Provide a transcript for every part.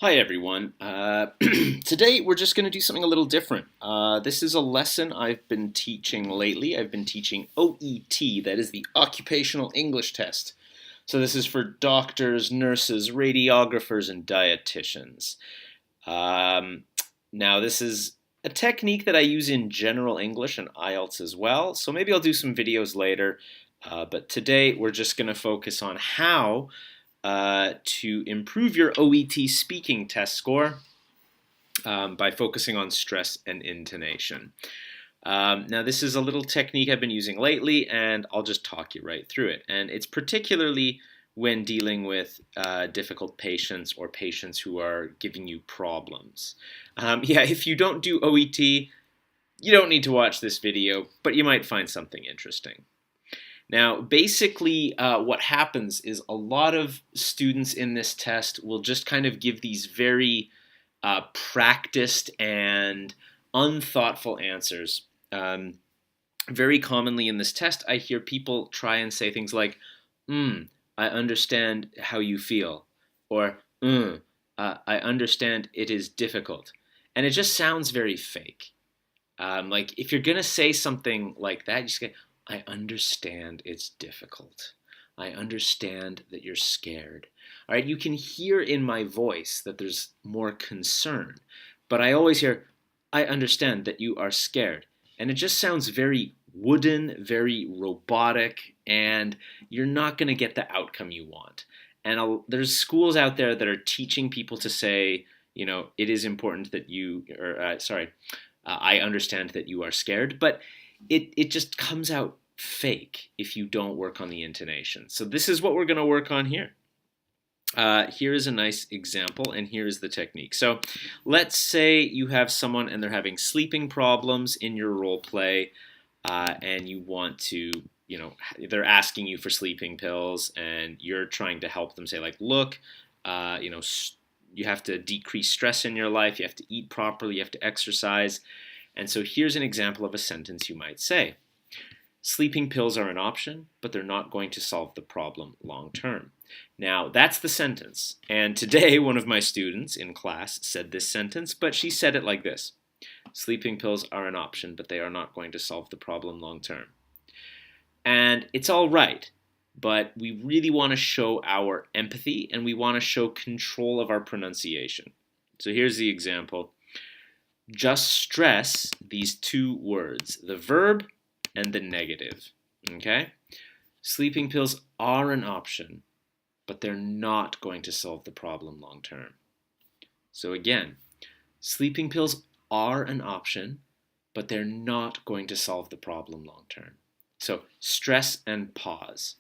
Hi everyone. Today we're just going to do something a little different. This is a lesson I've been teaching lately. I've been teaching OET, that is the Occupational English Test. So this is for doctors, nurses, radiographers, and dietitians. Um, Now this is a technique that I use in general English and IELTS as well. So maybe I'll do some videos later. But today we're just going to focus on how to improve your OET speaking test score by focusing on stress and intonation. Now, this is a little technique I've been using lately, and I'll just talk you right through it. And it's particularly when dealing with difficult patients or patients who are giving you problems. If you don't do OET, you don't need to watch this video, but you might find something interesting. Now, basically, what happens is a lot of students in this test will just kind of give these very practiced and unthoughtful answers. Very commonly in this test, I hear people try and say things like, I understand how you feel, or I understand it is difficult. And it just sounds very fake. Like, if you're going to say something like that, you just get, I understand it's difficult. I understand that you're scared. All right, you can hear in my voice that there's more concern, but I always hear, I understand that you are scared. And it just sounds very wooden, very robotic, and you're not going to get the outcome you want. And there's schools out there that are teaching people to say, it is important that I understand that you are scared, but it just comes out fake if you don't work on the intonation. So this is what we're going to work on here. Here is a nice example, and here is the technique. So let's say you have someone and they're having sleeping problems in your role play, and you want to, they're asking you for sleeping pills, and you're trying to help them say, like, look, you have to decrease stress in your life, you have to eat properly, you have to exercise. And so here's an example of a sentence you might say. Sleeping pills are an option, but they're not going to solve the problem long term. Now, that's the sentence. And today, one of my students in class said this sentence, but she said it like this. Sleeping pills are an option, but they are not going to solve the problem long term. And it's all right, but we really want to show our empathy, and we want to show control of our pronunciation. So here's the example. Just stress these two words, the verb and the negative, okay? Sleeping pills are an option, but they're not going to solve the problem long term. So again, sleeping pills are an option, but they're not going to solve the problem long term. So stress and pause.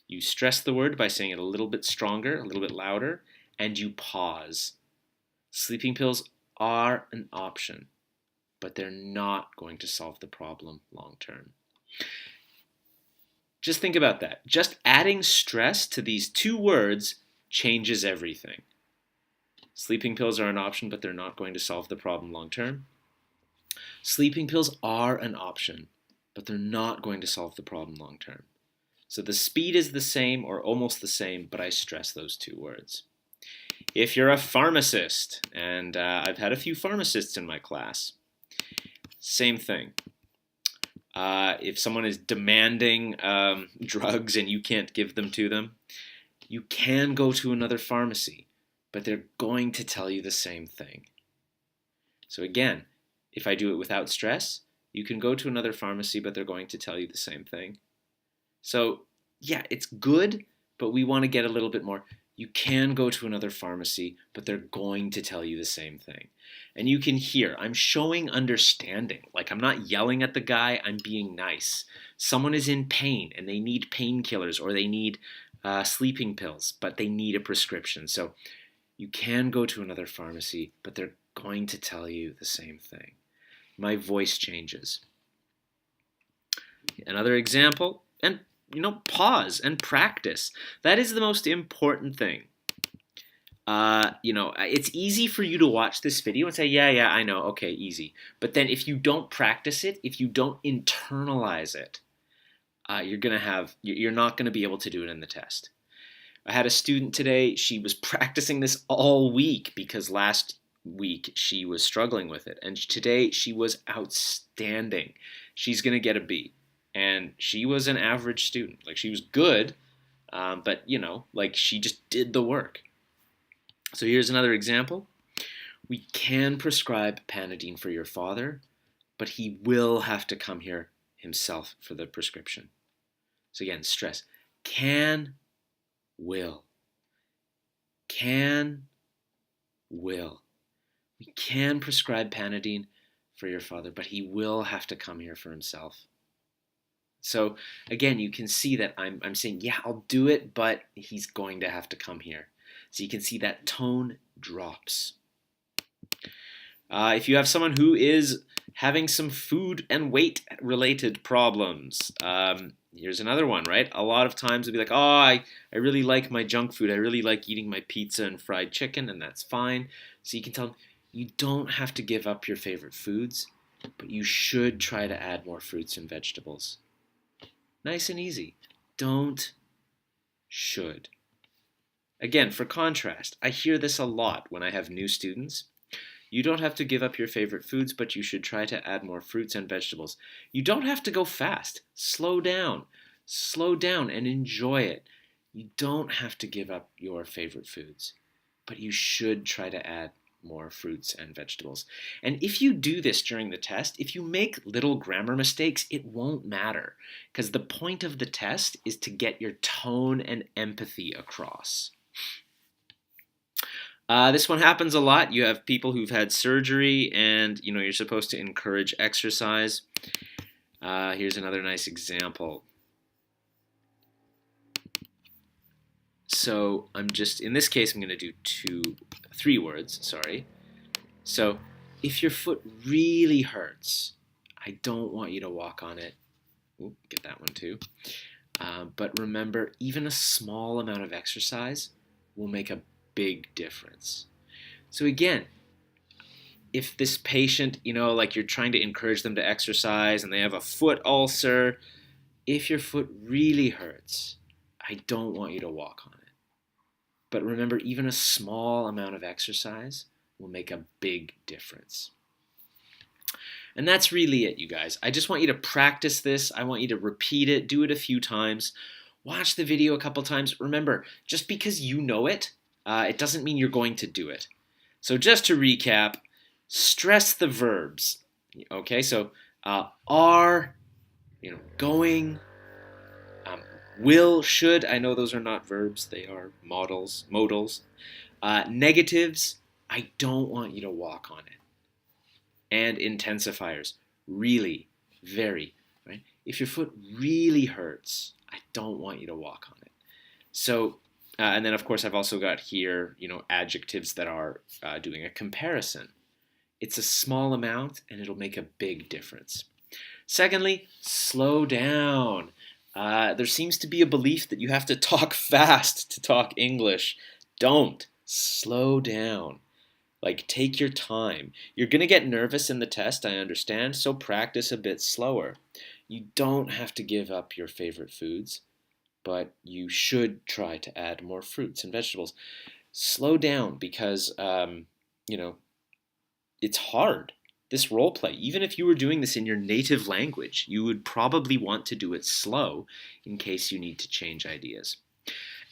You stress the word by saying it a little bit stronger, a little bit louder, and you pause. Sleeping pills are an option, but they're not going to solve the problem long term. Just think about that. Just adding stress to these two words changes everything. Sleeping pills are an option, but they're not going to solve the problem long term. Sleeping pills are an option, but they're not going to solve the problem long term. So the speed is the same or almost the same, but I stress those two words. If you're a pharmacist, and I've had a few pharmacists in my class, same thing. If someone is demanding drugs and you can't give them to them, you can go to another pharmacy, but they're going to tell you the same thing. So again, if I do it without stress, you can go to another pharmacy, but they're going to tell you the same thing. So yeah, it's good, but we want to get a little bit more. You can go to another pharmacy, but they're going to tell you the same thing. And you can hear, I'm showing understanding. Like, I'm not yelling at the guy, I'm being nice. Someone is in pain and they need painkillers or they need sleeping pills, but they need a prescription. So you can go to another pharmacy, but they're going to tell you the same thing. My voice changes. Another example, and pause and practice. That is the most important thing. It's easy for you to watch this video and say, yeah, I know, okay, easy. But then if you don't practice it, if you don't internalize it, you're not going to be able to do it in the test. I had a student today, she was practicing this all week because last week she was struggling with it. And today she was outstanding. She's going to get a B. And she was an average student. Like, she was good, but, like, she just did the work. So here's another example. We can prescribe Panadeine for your father, but he will have to come here himself for the prescription. So again, stress. Can, will. Can, will. We can prescribe Panadeine for your father, but he will have to come here for himself. So again, you can see that I'm saying, yeah, I'll do it, but he's going to have to come here. So you can see that tone drops. If you have someone who is having some food and weight related problems, here's another one, right? A lot of times they'll be like, oh, I really like my junk food. I really like eating my pizza and fried chicken, and that's fine. So you can tell them, you don't have to give up your favorite foods, but you should try to add more fruits and vegetables. Nice and easy. Don't, should. Again, for contrast, I hear this a lot when I have new students. You don't have to give up your favorite foods, but you should try to add more fruits and vegetables. You don't have to go fast. Slow down. Slow down and enjoy it. You don't have to give up your favorite foods, but you should try to add more fruits and vegetables. And if you do this during the test, if you make little grammar mistakes, it won't matter, because the point of the test is to get your tone and empathy across. This one happens a lot. You have people who've had surgery and you're supposed to encourage exercise. Here's another nice example. So in this case, I'm going to do 3 words, sorry. So if your foot really hurts, I don't want you to walk on it. Ooh, get that one too. But remember, even a small amount of exercise will make a big difference. So again, if this patient, like you're trying to encourage them to exercise and they have a foot ulcer, if your foot really hurts, I don't want you to walk on it. But remember, even a small amount of exercise will make a big difference. And that's really it, you guys. I just want you to practice this. I want you to repeat it, do it a few times, watch the video a couple times. Remember, just because you know it, it doesn't mean you're going to do it. So just to recap, stress the verbs. Okay, so are, going, will, should. I know those are not verbs. They are modals. Negatives, I don't want you to walk on it. And intensifiers, really, very, right? If your foot really hurts, I don't want you to walk on it. So, and then of course I've also got here, adjectives that are doing a comparison. It's a small amount and it'll make a big difference. Secondly, slow down. There seems to be a belief that you have to talk fast to talk English. Don't. Slow down. Like, take your time. You're going to get nervous in the test, I understand, so practice a bit slower. You don't have to give up your favorite foods, but you should try to add more fruits and vegetables. Slow down because, it's hard. This role play, even if you were doing this in your native language, you would probably want to do it slow in case you need to change ideas.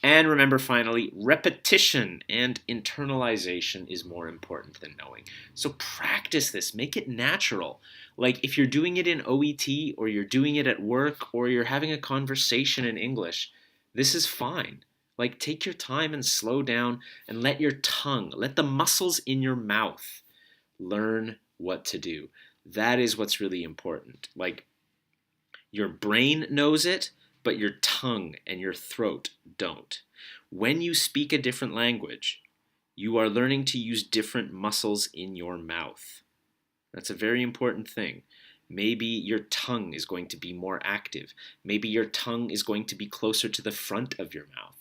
And remember, finally, repetition and internalization is more important than knowing. So practice this. Make it natural. Like if you're doing it in OET or you're doing it at work or you're having a conversation in English, this is fine. Like take your time and slow down and let your tongue, let the muscles in your mouth learn what to do. That is what's really important. Like your brain knows it, but your tongue and your throat don't. When you speak a different language, you are learning to use different muscles in your mouth. That's a very important thing. Maybe your tongue is going to be more active. Maybe your tongue is going to be closer to the front of your mouth.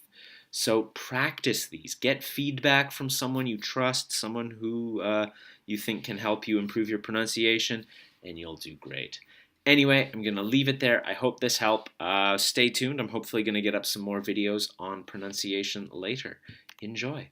So practice these. Get feedback from someone you trust, someone who you think can help you improve your pronunciation, and you'll do great. Anyway, I'm going to leave it there. I hope this helped. Stay tuned. I'm hopefully going to get up some more videos on pronunciation later. Enjoy.